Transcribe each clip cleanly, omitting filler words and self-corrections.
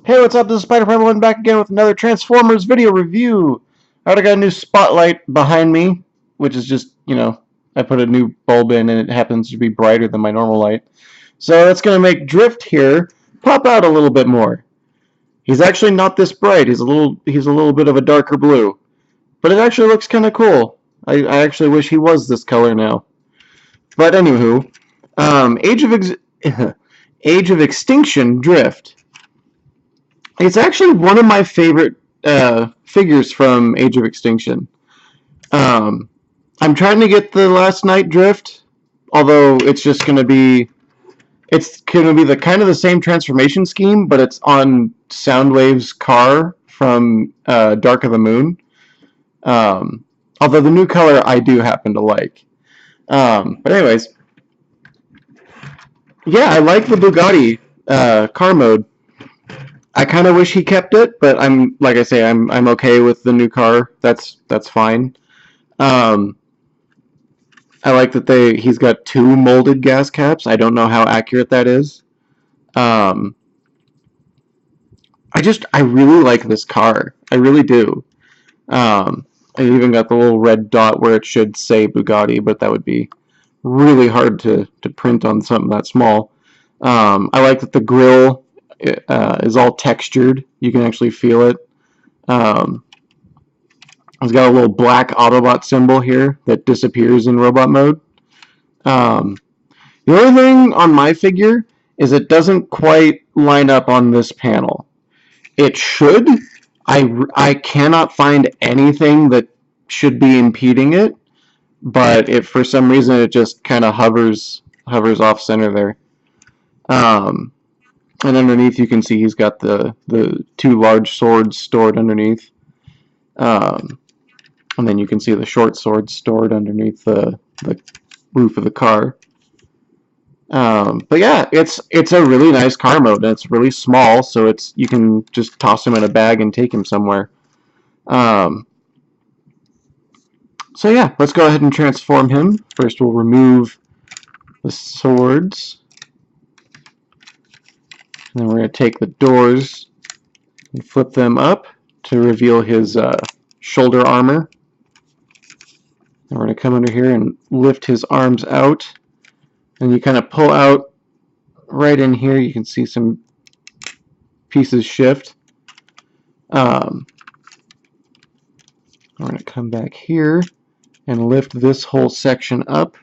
Hey, what's up? This is Spider Primal back again with another Transformers video review. I already got a new spotlight behind me, which is just, I put a new bulb in and it happens to be brighter than my normal light. So that's going to make Drift here pop out a little bit more. He's actually not this bright. He's a little bit of a darker blue. But it actually looks kind of cool. I actually wish he was this color now. But anywho, Age of Extinction Drift. It's actually one of my favorite figures from Age of Extinction. I'm trying to get the Last Night Drift, although it's going to be the kind of the same transformation scheme, but it's on Soundwave's car from Dark of the Moon. Although the new color I do happen to like. But anyways, yeah, I like the Bugatti car mode. I kind of wish he kept it, but I'm okay with the new car. That's fine. I like that he's got 2 molded gas caps. I don't know how accurate that is. I really like this car. I really do. I even got the little red dot where it should say Bugatti, but that would be really hard to print on something that small. I like that the grille is all textured. You can actually feel it. It's got a little black Autobot symbol here that disappears in robot mode. The only thing on my figure is it doesn't quite line up on this panel. It should. I cannot find anything that should be impeding it, but for some reason it just kind of hovers off center there. And underneath you can see he's got the 2 large swords stored underneath. And then you can see the short swords stored underneath the roof of the car. But yeah, it's a really nice car mode, and it's really small, so you can just toss him in a bag and take him somewhere. So yeah, let's go ahead and transform him. First we'll remove the swords. And then we're going to take the doors and flip them up to reveal his shoulder armor. And we're going to come under here and lift his arms out. And you kind of pull out right in here. You can see some pieces shift. We're going to come back here and lift this whole section up.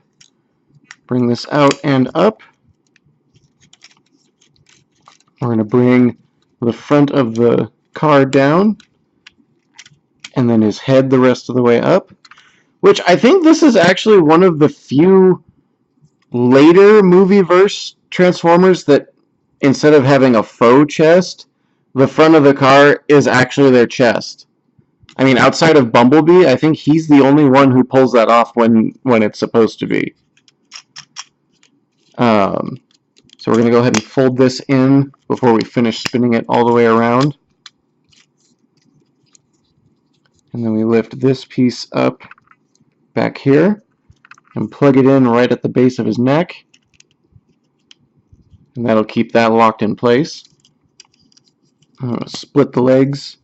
Bring this out and up. We're going to bring the front of the car down, and then his head the rest of the way up, which I think this is actually one of the few later movieverse Transformers that instead of having a faux chest, the front of the car is actually their chest. I mean, outside of Bumblebee, I think he's the only one who pulls that off when it's supposed to be. So we're going to go ahead and fold this in before we finish spinning it all the way around. And then we lift this piece up back here and plug it in right at the base of his neck. And that'll keep that locked in place. I'm going to split the legs.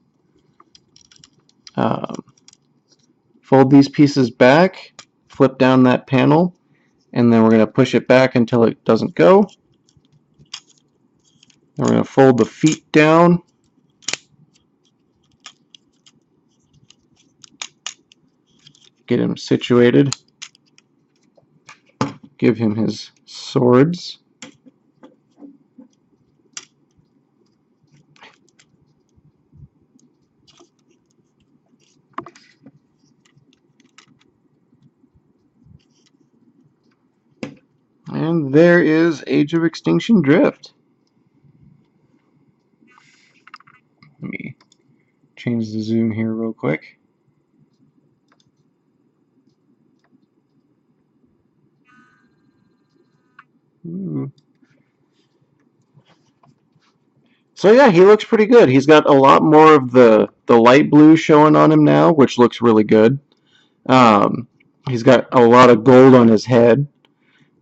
Fold these pieces back, flip down that panel, and then we're going to push it back until it doesn't go. Then we're going to fold the feet down. Get him situated. Give him his swords. And there is Age of Extinction Drift. Let me change the zoom here real quick. Ooh. So yeah, he looks pretty good. He's got a lot more of the light blue showing on him now, which looks really good. He's got a lot of gold on his head.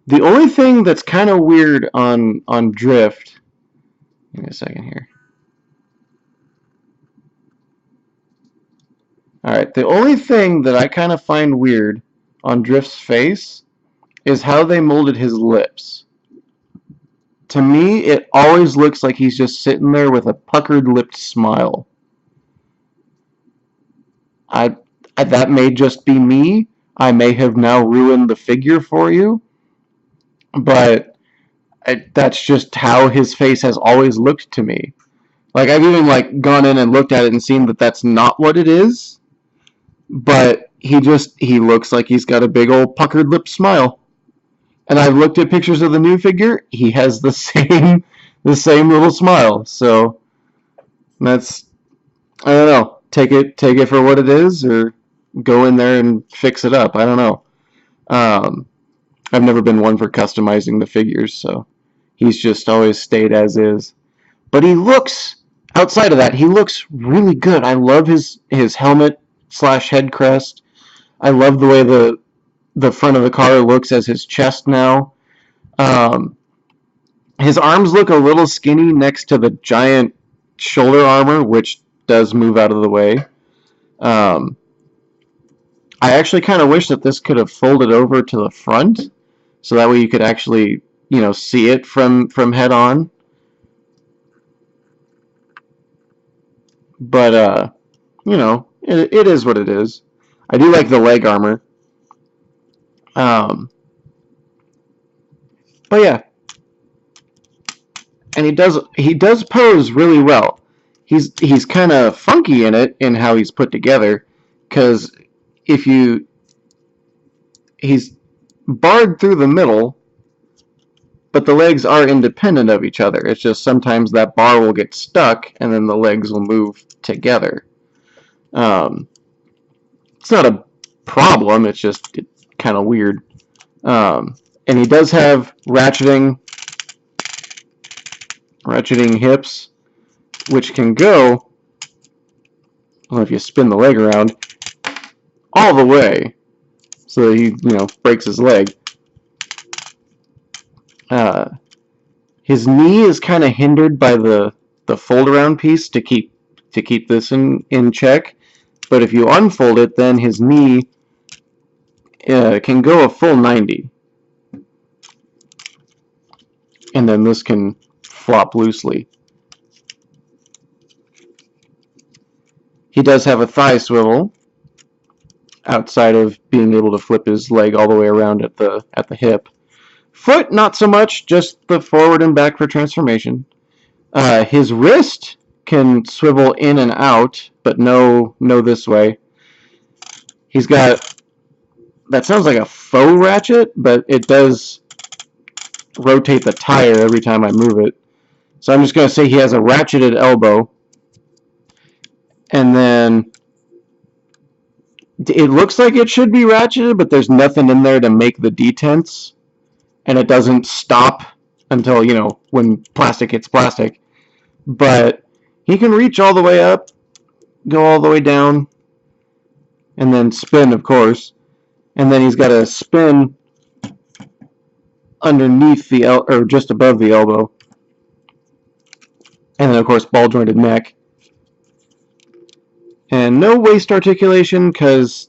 The only thing that's kind of weird on Drift, give me a second here. Alright, the only thing that I kind of find weird on Drift's face is how they molded his lips. To me, it always looks like he's just sitting there with a puckered-lipped smile. That may just be me. I may have now ruined the figure for you, but that's just how his face has always looked to me. Like, I've even gone in and looked at it and seen that that's not what it is, but he looks like he's got a big old puckered lip smile. And I've looked at pictures of the new figure. He has the same little smile. So that's, I don't know. Take it for what it is, or go in there and fix it up. I don't know. I've never been one for customizing the figures, so he's just always stayed as is. But he looks, outside of that, he looks really good. I love his helmet / head crest. I love the way the front of the car looks as his chest now. His arms look a little skinny next to the giant shoulder armor, which does move out of the way. I actually kind of wish that this could have folded over to the front, so that way you could actually, see it from head on. But, it is what it is. I do like the leg armor. But yeah. And he does pose really well. He's kind of funky in it, in how he's put together, because he's barred through the middle, but the legs are independent of each other. It's just sometimes that bar will get stuck, and then the legs will move together. It's not a problem, it's just kind of weird. And he does have ratcheting hips, which can go, well, if you spin the leg around, all the way, so that he, breaks his leg. His knee is kind of hindered by the fold-around piece to keep this in check. But if you unfold it, then his knee can go a full 90. And then this can flop loosely. He does have a thigh swivel, outside of being able to flip his leg all the way around at the hip. Foot, not so much, just the forward and back for transformation. His wrist can swivel in and out, but no this way. He's got, that sounds like a faux ratchet, but it does rotate the tire every time I move it. So I'm just going to say he has a ratcheted elbow. And then it looks like it should be ratcheted, but there's nothing in there to make the detents. And it doesn't stop until, when plastic hits plastic. But he can reach all the way up, go all the way down, and then spin, of course. And then he's got a spin underneath or just above the elbow. And then, of course, ball-jointed neck. And no waist articulation, because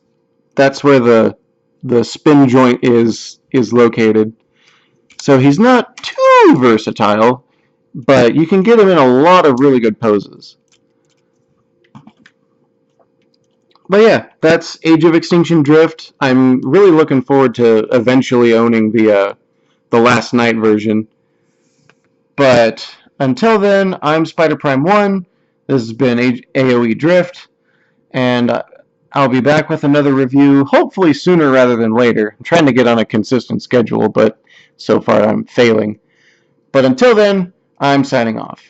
that's where the spin joint is located. So he's not too versatile, but you can get him in a lot of really good poses. But yeah, that's Age of Extinction Drift. I'm really looking forward to eventually owning the Last Night version. But until then, I'm Spider Prime 1. This has been AoE Drift. And I'll be back with another review, hopefully sooner rather than later. I'm trying to get on a consistent schedule, but so far I'm failing. But until then, I'm signing off.